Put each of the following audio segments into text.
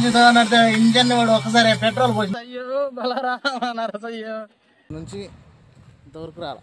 చూద్దామన్నట్టు engine వాడు ఒకసారి petrol పోసి అయ్యో బలరా అయ్యో నుంచి ఇంతవరకు రాల.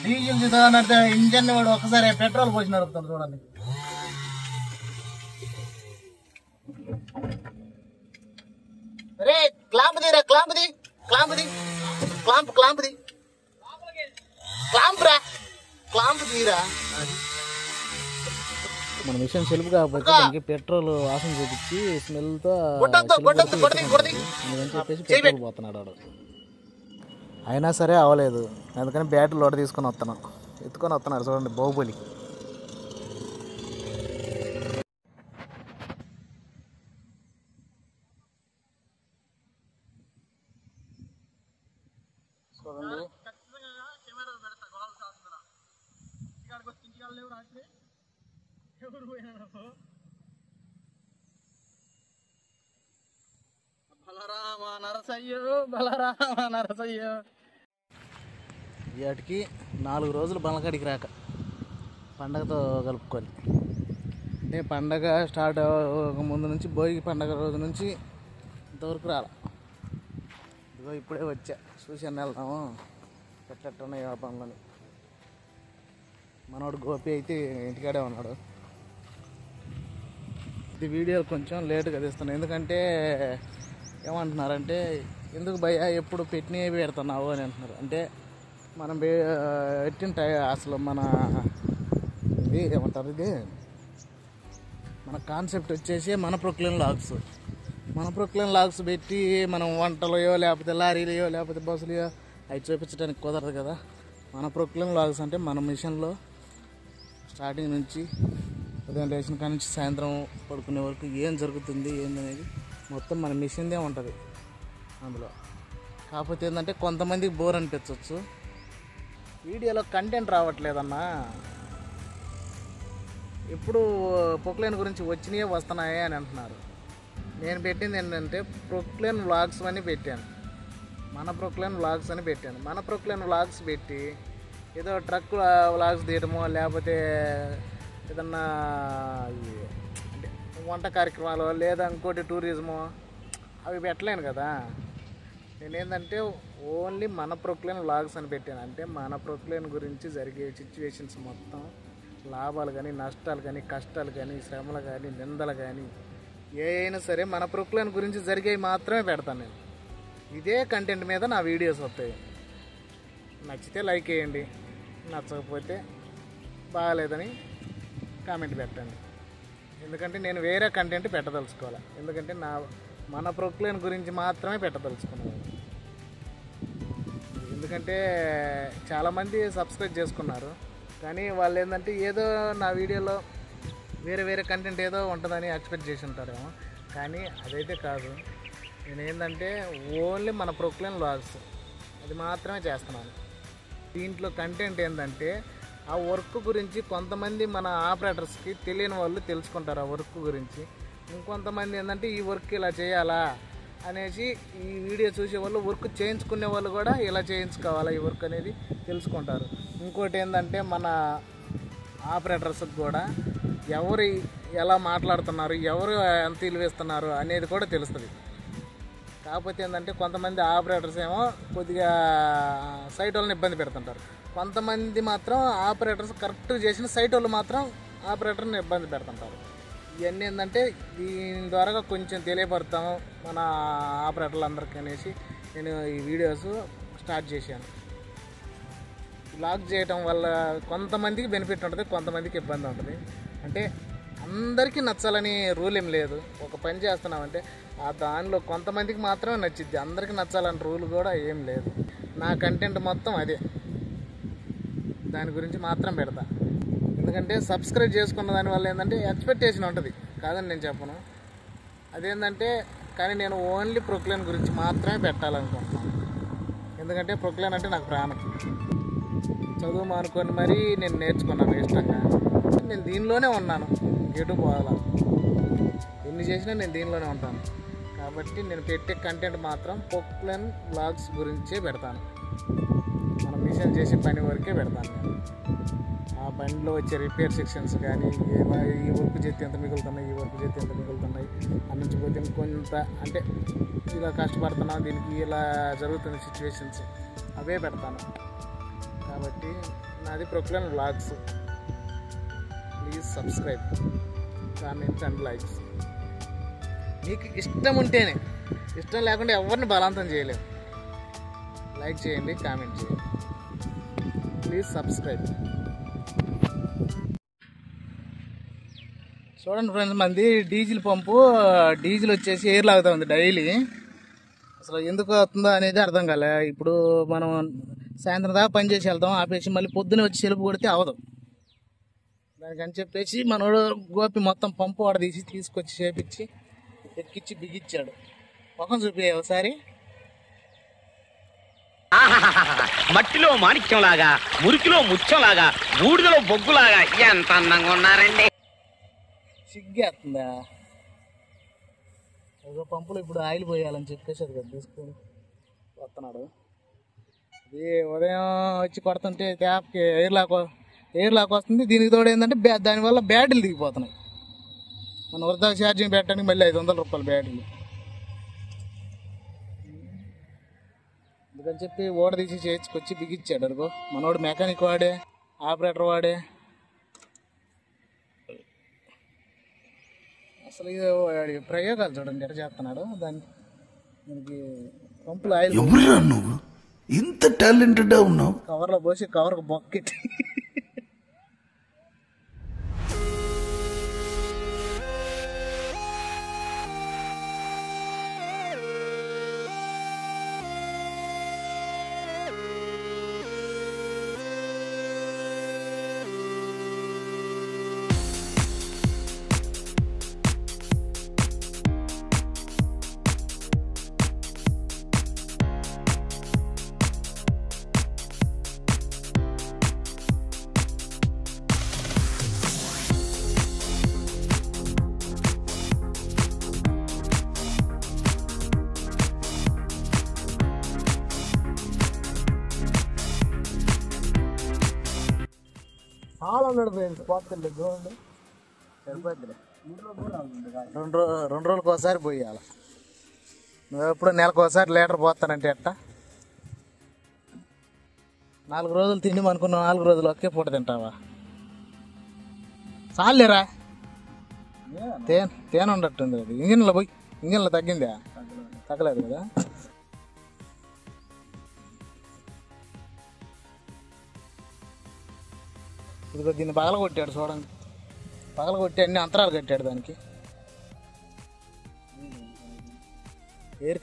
డీజిల్ చూద్దామన్నట్టు ఇంజన్ వాడు ఒకసారి పెట్రోల్ పోసి నడుపుతాడు చూడండి. అరే క్లాంప్ తీరా, clamp the, clamp the, clamp clamp the, clamp రా, క్లాంప్ తీరా. మన మిషన్ సెల్ఫ్ కాబట్టి దానికి పెట్రోల్ వాసన చూపించి స్మెల్ తో చెప్పేసి పెట్రోల్ పోతున్నాడు వాడు. అయినా సరే అవ్వలేదు, అందుకని బ్యాటరీ లోడ్ తీసుకొని ఎత్తుకొని వస్తున్నాడు చూడండి బాహుబలి. వాటికి 4 రోజులు బలకాడికి రాక పండగతో కలుపుకొని, అంటే పండగ స్టార్ట్ ముందు నుంచి భోగి పండగ రోజు నుంచి ఇంతవరకు రాల. ఇదిగో ఇప్పుడే వచ్చా, చూసాను వెళ్దాము ఎట్లెట్టున్నాయి ఆ పనులని. మనోడు గోపి అయితే ఇంటికాడే ఉన్నాడు. ఇది వీడియో కొంచెం లేటుగా తీస్తున్నాను, ఎందుకంటే ఏమంటున్నారంటే ఎందుకు భయ్యా ఎప్పుడు పెట్టినవి పెడుతున్నావు అని అంటున్నారు. అంటే మనం పెట్టిన అసలు మన ఇది ఏమంటారు, ఇది మన కాన్సెప్ట్ వచ్చేసి మన ప్రొక్లైన్ లాగ్స్ పెట్టి మనం వంటలయో లేకపోతే లారీలయో లేకపోతే బస్సులయో అవి చూపించడానికి కుదరదు కదా. మన ప్రొక్లైన్ లాగ్స్ అంటే మన మిషన్లో స్టార్టింగ్ నుంచి ఉదయం లేచిన కాడి నుంచి సాయంత్రం పడుకునే వరకు ఏం జరుగుతుంది ఏందనేది మొత్తం మన మిషన్దే ఉంటుంది అందులో. కాకపోతే ఏంటంటే కొంతమందికి బోర్ అనిపించవచ్చు, వీడియోలో కంటెంట్ రావట్లేదన్నా. ఎప్పుడు ప్రొక్లైన్ గురించి వచ్చినాయే వస్తున్నాయే అని అంటున్నారు. నేను పెట్టింది ఏంటంటే ప్రొక్లైన్ వ్లాగ్స్ అని పెట్టాను, మన ప్రొక్లైన్ వ్లాగ్స్ అని పెట్టాను. మన ప్రొక్లైన్ వ్లాగ్స్ పెట్టి ఏదో ట్రక్ వ్లాగ్స్ తీయడమో లేకపోతే ఏదన్నా అంటే వంట కార్యక్రమాలు లేదా ఇంకోటి టూరిజమో అవి పెట్టలేను కదా. నేనేంటంటే ఓన్లీ మన ప్రొక్లైన్ వ్లాగ్స్ అని పెట్టాను. అంటే మన ప్రొక్లైన్ గురించి జరిగే సిచ్యువేషన్స్ మొత్తం, లాభాలు కానీ నష్టాలు కానీ కష్టాలు కానీ శ్రమలు కానీ నిందలు కానీ ఏ అయినా సరే మన ప్రొక్లైన్ గురించి జరిగేవి మాత్రమే పెడతాను నేను. ఇదే కంటెంట్ మీద నా వీడియోస్ వస్తాయి. నచ్చితే లైక్ చేయండి, నచ్చకపోతే బాగాలేదని కామెంట్ పెట్టండి. ఎందుకంటే నేను వేరే కంటెంట్ పెట్టదలుచుకోవాలి, ఎందుకంటే మన ప్రొక్లైన్ గురించి మాత్రమే పెట్టదలుచుకున్నాను. ఎందుకంటే చాలామంది సబ్స్క్రైబ్ చేసుకున్నారు, కానీ వాళ్ళు ఏంటంటే ఏదో నా వీడియోలో వేరే కంటెంట్ ఏదో ఉంటుందని ఎక్స్పెక్ట్ చేసి ఉంటారేమో, కానీ అదైతే కాదు. నేను ఏంటంటే ఓన్లీ మన ప్రొక్లైన్ వ్లాగ్స్ అది మాత్రమే చేస్తున్నాను. దీంట్లో కంటెంట్ ఏంటంటే ఆ వర్క్ గురించి కొంతమంది మన ఆపరేటర్స్కి తెలియని వాళ్ళు తెలుసుకుంటారు ఆ వర్క్ గురించి. ఇంకొంతమంది ఏంటంటే ఈ వర్క్ ఇలా చేయాలా అనేసి ఈ వీడియో చూసే వాళ్ళు వర్క్ చేయించుకునే వాళ్ళు కూడా ఇలా చేయించుకోవాలా ఈ వర్క్ అనేది తెలుసుకుంటారు. ఇంకోటి ఏంటంటే మన ఆపరేటర్స్కి కూడా ఎవరు ఎలా మాట్లాడుతున్నారు, ఎవరు ఎంత విలువిస్తున్నారు అనేది కూడా తెలుస్తుంది. కాకపోతే ఏంటంటే కొంతమంది ఆపరేటర్స్ ఏమో కొద్దిగా సైట్ వాళ్ళని ఇబ్బంది పెడుతుంటారు, కొంతమంది మాత్రం ఆపరేటర్స్ కరెక్ట్ చేసిన సైట్ వాళ్ళు మాత్రం ఆపరేటర్ని ఇబ్బంది పెడుతుంటారు. ఇవన్నీ ఏంటంటే దీని ద్వారా కొంచెం తెలియపడతాము మన ఆపరేటర్లు అందరికీ అనేసి నేను ఈ వీడియోస్ స్టార్ట్ చేశాను. వ్లాగ్ చేయటం వల్ల కొంతమందికి బెనిఫిట్ ఉంటుంది, కొంతమందికి ఇబ్బంది ఉంటుంది. అంటే అందరికీ నచ్చాలని రూల్ ఏం లేదు. ఒక పని చేస్తున్నామంటే ఆ దానిలో కొంతమందికి మాత్రమే నచ్చిద్ది, అందరికీ నచ్చాలని రూల్ కూడా ఏం లేదు. నా కంటెంట్ మొత్తం అదే, దాని గురించి మాత్రం పెడతా. ఎందుకంటే సబ్స్క్రైబ్ చేసుకున్న దానివల్ల ఏంటంటే ఎక్స్పెక్టేషన్ ఉంటుంది, కాదని నేను చెప్పను. అదేంటంటే కానీ నేను ఓన్లీ ప్రొక్లైన్ గురించి మాత్రమే పెట్టాలనుకుంటున్నాను. ఎందుకంటే ప్రొక్లైన్ అంటే నాకు ప్రాణం. చదువు మానుకొని మరీ నేను నేర్చుకున్నాను ఇష్టంగా. నేను దీనిలోనే ఉన్నాను, ఎటు పోవాలా, ఎన్ని చేసినా నేను దీనిలోనే ఉంటాను. కాబట్టి కాబట్టి నేను పెట్టే కంటెంట్ మాత్రం పొక్లైన్ వ్లాగ్స్ గురించే పెడతాను. మనం మిషన్ చేసే పని వరకే పెడతాను నేను. ఆ బండిలో వచ్చే రిపేర్ సెక్షన్స్ కానీ, ఈ వర్క్ చేస్తే ఎంత మిగులుతున్నాయి, ఈ వర్క్ చేస్తే ఎంత మిగులుతున్నాయి, అన్ని నుంచి పోతే కొంత అంటే ఇలా కష్టపడుతున్నాం, దీనికి ఇలా జరుగుతున్న సిచ్యువేషన్స్ అవే పెడతాను. కాబట్టి నాది Poclain vlogs. Please subscribe, comments and likes. మీకు ఇష్టం ఉంటేనే, ఇష్టం లేకుండా ఎవరిని బలవంతం చేయలేము. లైక్ చేయండి, కామెంట్ చేయండి. Please subscribe. చూడండి ఫ్రెండ్స్, మంది డీజిల్ పంపు, డీజిల్ వచ్చేసి ఎయిర్ లాగుతూ ఉంది డైలీ. అసలు ఎందుకు అవుతుందో అనేది అర్థం కాలే. ఇప్పుడు మనం సాయంత్రం దాకా పని చేసి వెళ్తాం, ఆపేసి మళ్ళీ పొద్దున వచ్చి సెలుపు కొడితే అవదు. దానికని చెప్పేసి మనోడు గోపి మొత్తం పంపు వాడ తీసుకొచ్చి చేపించి ఎక్కిచ్చి బిగిచ్చాడు. ముఖం చూపి ఒకసారి. మట్టిలో మాణిక్యంలాగా, మురికిలో ముత్యంలాగా, బూడిదలో బొగ్గులాగా ఎంత అందంగా ఉన్నారండి. సిగ్గేస్తుందా? ఏదో పంపులో ఇప్పుడు ఆయిల్ పోయాలని చెప్పేసి అది కదా తీసుకొని వస్తున్నాడు. ఇది ఉదయం వచ్చి కొడుతుంటే ట్యాప్కి ఎయిర్ లాక్ వస్తుంది. దీనికి తోడు ఏంటంటే దానివల్ల బ్యాటరీలు దిగిపోతున్నాయి. మన వృధా ఛార్జింగ్ పెట్టడానికి మళ్ళీ 500 రూపాయలు బ్యాటరీలు. అందుకని చెప్పి ఓడ తీసి చేర్చుకొచ్చి బిగించాడు. అనుకో మనోడు మెకానిక్ వాడే, ఆపరేటర్ వాడే. అసలు ఇది ప్రయోగాలు చూడండి ఎట్లా చేస్తున్నాడు. దానికి పంపులు ఆయిల్ నువ్వు ఇంత టాలెంటెడ్ ఉన్నావు. కవర్లో పోసి కవర్కు బొక్కెట్టి చాలా ఉన్నాడు ఫ్రెండ్స్. పోతుంది చూడండి, సరిపోద్దిలే. 2 రోజులకు ఒకసారి పోయాలి. నువ్వు ఎప్పుడు నెలకు ఒకసారి లీటర్ పోతానంటే ఎట్టా? 4 రోజులు తిండి అనుకున్నావు, 4 రోజులు ఒకే పూట తింటావా? చాలేరా, తేనె ఉండట్టుంది. అది ఇంజిన్లో తగ్గిందా? తగ్గలేదు కదా. ఇదిగో దీన్ని పగలగొట్టాడు చూడండి. పగలగొట్టి అన్ని అంతరాలు కట్టాడు దానికి. Air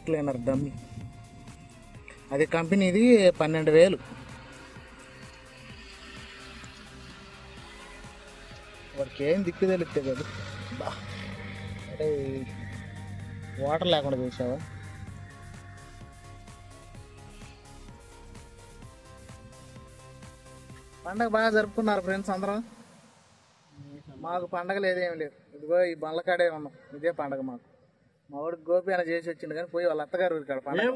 cleaner dummy. అది కంపెనీది 12,000. వాడికి ఏం దిక్కు తెలిస్తే కదా. అంటే వాటర్ లేకుండా చేసావా? పండగ బాగా జరుపుకున్నారు ఫ్రెండ్స్ అందరం. మాకు పండగ లేదేమి లేదు. ఇదిగో ఈ బండ్లకాడే ఉన్నాం. ఇదే పండగ మాకు. మా వాడికి గోపి అని చేసి వచ్చిండు కానీ పోయి వాళ్ళ అత్తగారు ఊరికాడ పండగ.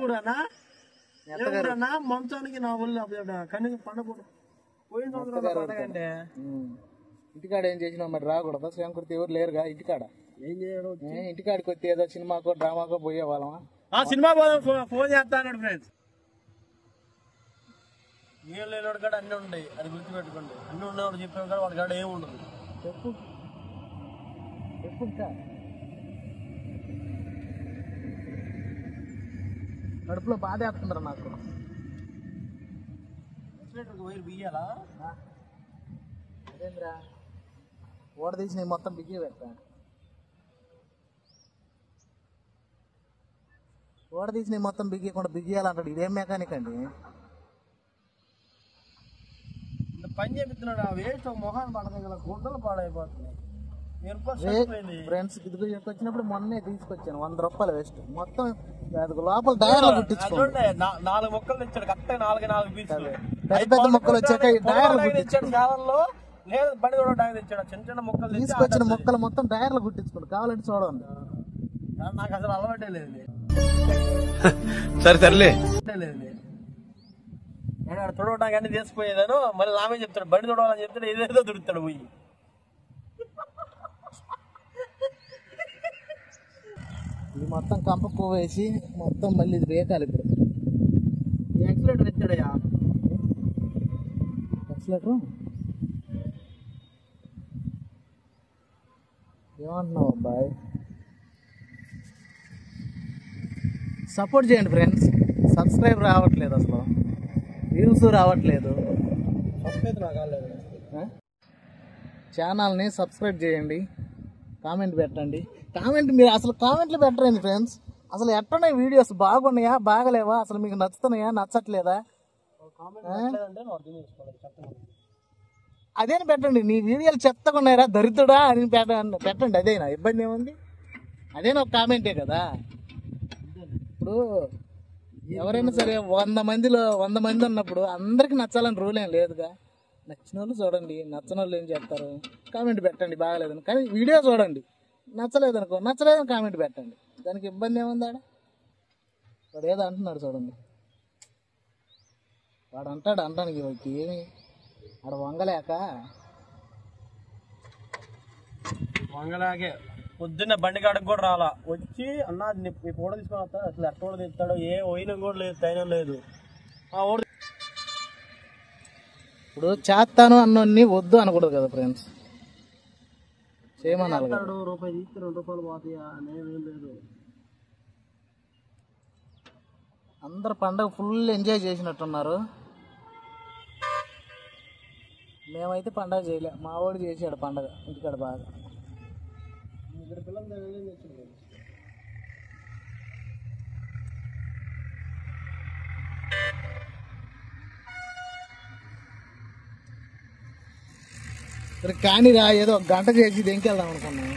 మంచానికి నా వల్ల కనీసం పండుగ ఇంటికాడ ఏం చేసినావు మరి? రాకూడదా? శ్రీంకుడితే ఎవరు లేరుగా ఇంటికాడ. ఏం చేయడం? ఇంటికాడికి వచ్చి ఏదో సినిమాకో డ్రామాకో పోయే వాళ్ళమా? సినిమా ఫోన్ చేస్తాను ఫ్రెండ్స్. ఏం లేనివాడు కాడ అన్నీ ఉంటాయి, అది గుర్తుపెట్టుకోండి. అన్నీ ఉన్నవాడు చెప్పాడు కాడ వాడి కాడ ఏమి ఉండదు. చెప్పు ఇంకా కడుపులో బాధ వేస్తుంటారు నాకు. వైర్ బియ్యాలా? అదేంద్రా ఓడ తీసి మొత్తం బిగ్గి పెడతా. ఓడ తీసి మొత్తం బిగ్గకుండా బిగియాలంటాడు. ఇదేం మెకానిక్ అండి? పని చేపిస్తున్నాడు. వేస్ట్ మొహాన్ని పడగల గుడ్డలు పాడైపోతున్నాయి. ఫ్రెండ్స్ ఇదిగో వచ్చినప్పుడు మొన్నే తీసుకొచ్చాను 100 రూపాయలు వేస్ట్. మొత్తం లోపల డైర్లు కుట్టించుకోండి. 4 మొక్కలు తెచ్చాడు. కరెక్ట్ 4 పీసులు. పెద్ద మొక్కలు వచ్చాక డైర్లు తెచ్చాడు. కాలంలో లేదు బండి కూడా డైర్ తెచ్చాడు. చిన్న మొక్కలు తీసుకొచ్చిన మొక్కలు మొత్తం డైర్లు కుట్టించుకోండి. కావాలంటే చూడండి. నాకు అసలు అలవాటే లేదు సరే సర్లే నేను అక్కడ తుడవడానికి అన్ని తీసిపోయేదాను మళ్ళీ నామే చెప్తాడు బండి తుడవాలని చెప్తాడు ఏదేదో దుడుతాడు పోయి ఇది మొత్తం కంప పువ్వు వేసి మొత్తం మళ్ళీ ఇది వేకాలి ఇప్పుడు. యాక్సిలేటర్ ఎత్తాడయ్యా ఎక్సలేటరు ఏమంటున్నావు అబ్బాయి? సపోర్ట్ చేయండి ఫ్రెండ్స్. సబ్స్క్రైబ్ రావట్లేదు, అసలు వ్యూస్ రావట్లేదు. ఛానల్ని సబ్స్క్రైబ్ చేయండి, కామెంట్ పెట్టండి. కామెంట్ మీరు అసలు కామెంట్లు పెట్టరండి ఫ్రెండ్స్. అసలు ఎట్టున్నాయి వీడియోస్, బాగున్నాయా బాగలేవా, అసలు మీకు నచ్చుతున్నాయా నచ్చట్లేదా అదేని పెట్టండి. నీ వీడియోలు చెత్తకున్నారా దరిద్రుడా అని పెట్టండి. అదేనా ఇబ్బంది ఏముంది? అదేనా ఒక కామెంటే కదా. ఇప్పుడు ఎవరైనా సరే 100 మందిలో 100 మంది ఉన్నప్పుడు అందరికి నచ్చాలని రూల్ ఏం లేదుగా. నచ్చిన వాళ్ళు చూడండి, నచ్చిన వాళ్ళు ఏం చెప్తారు, కామెంట్ పెట్టండి బాగలేదని. కానీ వీడియో చూడండి, నచ్చలేదనుకో నచ్చలేదని కామెంట్ పెట్టండి. దానికి ఇబ్బంది ఏముంది? వాడు ఏదో అంటున్నాడు చూడండి, వాడు అంటానికి ఏమి ఆడ వంగలాగే పొద్దున్న బండి కాడకు కూడా రాలా, వచ్చి అన్న నీ ఫోటో తీసుకొని వస్తాడు. అసలు ఎట్ట కూడా తీస్తాడు, ఏ పోయినా కూడా లేదు, తైనం లేదు. ఇప్పుడు చేస్తాను అన్నీ వద్దు అనకూడదు కదా ఫ్రెండ్స్, చేయమన్నాడు. రూపాయి తీస్తే 2 రూపాయలు పోతాయా అనేం లేదు. అందరు పండగ ఫుల్ ఎంజాయ్ చేసినట్టున్నారు. మేమైతే పండగ చేయలే, మా వాడు చేసాడు పండగ ఇంటికాడ బాగా. కానీ రా ఏదో 1 గంట చేసి దెంకెళ్దాం అనుకున్నాను.